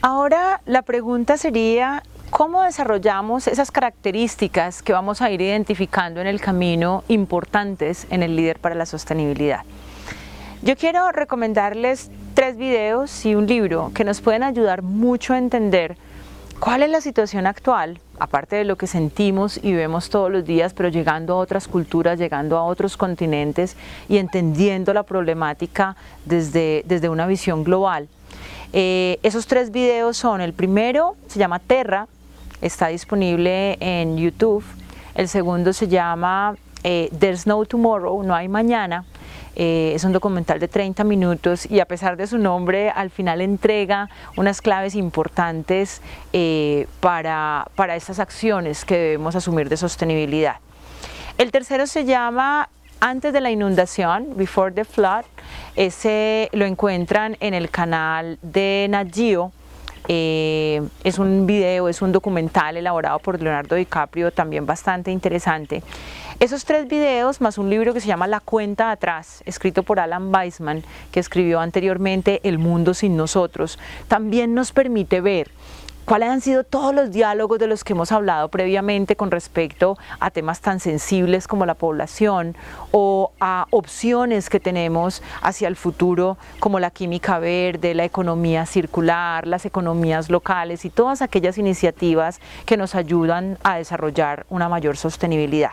Ahora la pregunta sería, ¿cómo desarrollamos esas características que vamos a ir identificando en el camino importantes en el líder para la sostenibilidad? Yo quiero recomendarles 3 videos y un libro que nos pueden ayudar mucho a entender cuál es la situación actual, aparte de lo que sentimos y vemos todos los días, pero llegando a otras culturas, llegando a otros continentes y entendiendo la problemática desde una visión global. Esos 3 videos son: el primero se llama Terra, está disponible en YouTube. El segundo se llama There's No Tomorrow, no hay mañana. Es un documental de 30 minutos y a pesar de su nombre, al final entrega unas claves importantes para estas acciones que debemos asumir de sostenibilidad. El tercero se llama Antes de la inundación, Before the Flood. Ese lo encuentran en el canal de Nat Geo. Es un video, es un documental elaborado por Leonardo DiCaprio, también bastante interesante. Esos 3 videos más un libro que se llama La cuenta atrás, escrito por Alan Weisman, que escribió anteriormente El mundo sin nosotros, también nos permite ver cuáles han sido todos los diálogos de los que hemos hablado previamente con respecto a temas tan sensibles como la población o a opciones que tenemos hacia el futuro como la química verde, la economía circular, las economías locales y todas aquellas iniciativas que nos ayudan a desarrollar una mayor sostenibilidad.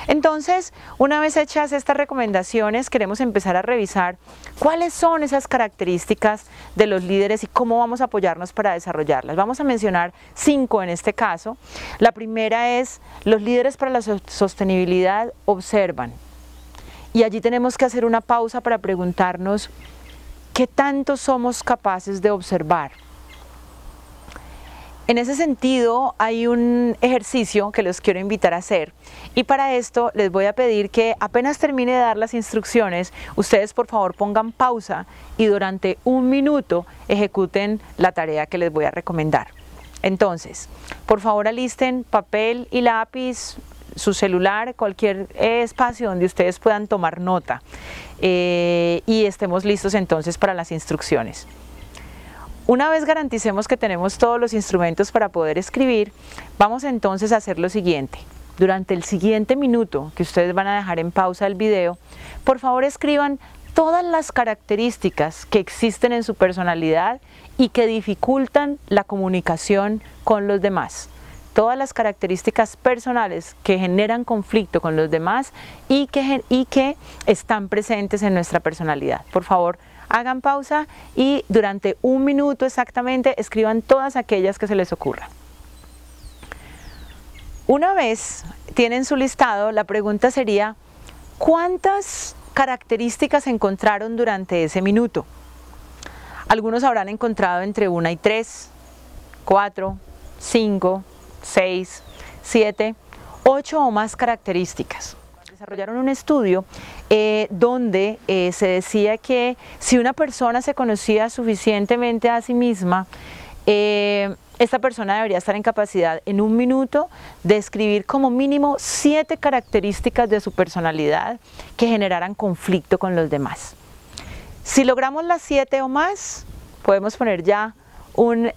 Entonces, una vez hechas estas recomendaciones, queremos empezar a revisar cuáles son esas características de los líderes y cómo vamos a apoyarnos para desarrollarlas. Vamos a mencionar 5 en este caso. La primera es: los líderes para la sostenibilidad observan. Y allí tenemos que hacer una pausa para preguntarnos ¿qué tanto somos capaces de observar? En ese sentido hay un ejercicio que los quiero invitar a hacer y para esto les voy a pedir que apenas termine de dar las instrucciones, ustedes por favor pongan pausa y durante 1 minuto ejecuten la tarea que les voy a recomendar. Entonces, por favor alisten papel y lápiz, su celular, cualquier espacio donde ustedes puedan tomar nota y estemos listos entonces para las instrucciones. Una vez garanticemos que tenemos todos los instrumentos para poder escribir, vamos entonces a hacer lo siguiente. Durante el siguiente minuto que ustedes van a dejar en pausa el video, por favor escriban todas las características que existen en su personalidad y que dificultan la comunicación con los demás. Todas las características personales que generan conflicto con los demás y que están presentes en nuestra personalidad. Por favor, hagan pausa y durante 1 minuto exactamente escriban todas aquellas que se les ocurran. Una vez tienen su listado, la pregunta sería: ¿cuántas características encontraron durante ese minuto? Algunos habrán encontrado entre 1 y 3, 4, 5, 6, 7, 8 o más características. Desarrollaron un estudio donde se decía que si una persona se conocía suficientemente a sí misma, esta persona debería estar en capacidad en 1 minuto de escribir como mínimo 7 características de su personalidad que generaran conflicto con los demás. Si logramos las 7 o más, podemos poner ya un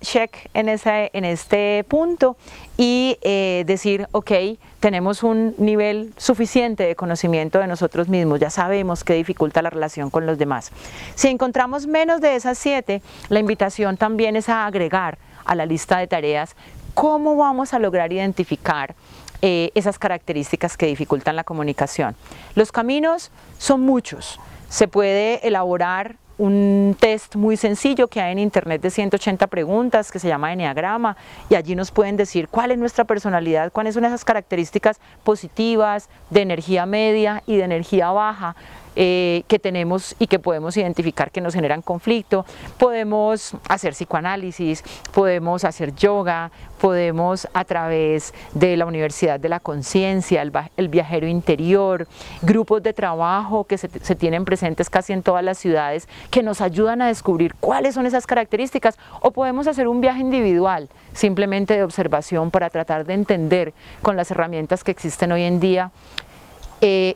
check en este punto y decir, ok, tenemos un nivel suficiente de conocimiento de nosotros mismos, ya sabemos qué dificulta la relación con los demás. Si encontramos menos de esas 7, la invitación también es a agregar a la lista de tareas cómo vamos a lograr identificar esas características que dificultan la comunicación. Los caminos son muchos, se puede elaborar un test muy sencillo que hay en internet de 180 preguntas que se llama Enneagrama y allí nos pueden decir cuál es nuestra personalidad, cuáles son esas características positivas, de energía media y de energía baja que tenemos y que podemos identificar que nos generan conflicto. Podemos hacer psicoanálisis, podemos hacer yoga, podemos a través de la Universidad de la Conciencia, el viajero interior, grupos de trabajo que se tienen presentes casi en todas las ciudades que nos ayudan a descubrir cuáles son esas características, o podemos hacer un viaje individual simplemente de observación para tratar de entender con las herramientas que existen hoy en día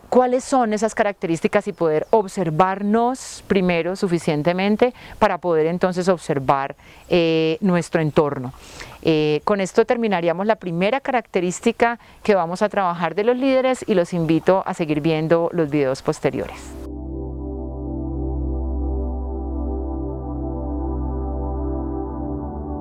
cuáles son esas características y poder observarnos primero suficientemente para poder entonces observar nuestro entorno. Con esto terminaríamos la primera característica que vamos a trabajar de los líderes y los invito a seguir viendo los videos posteriores.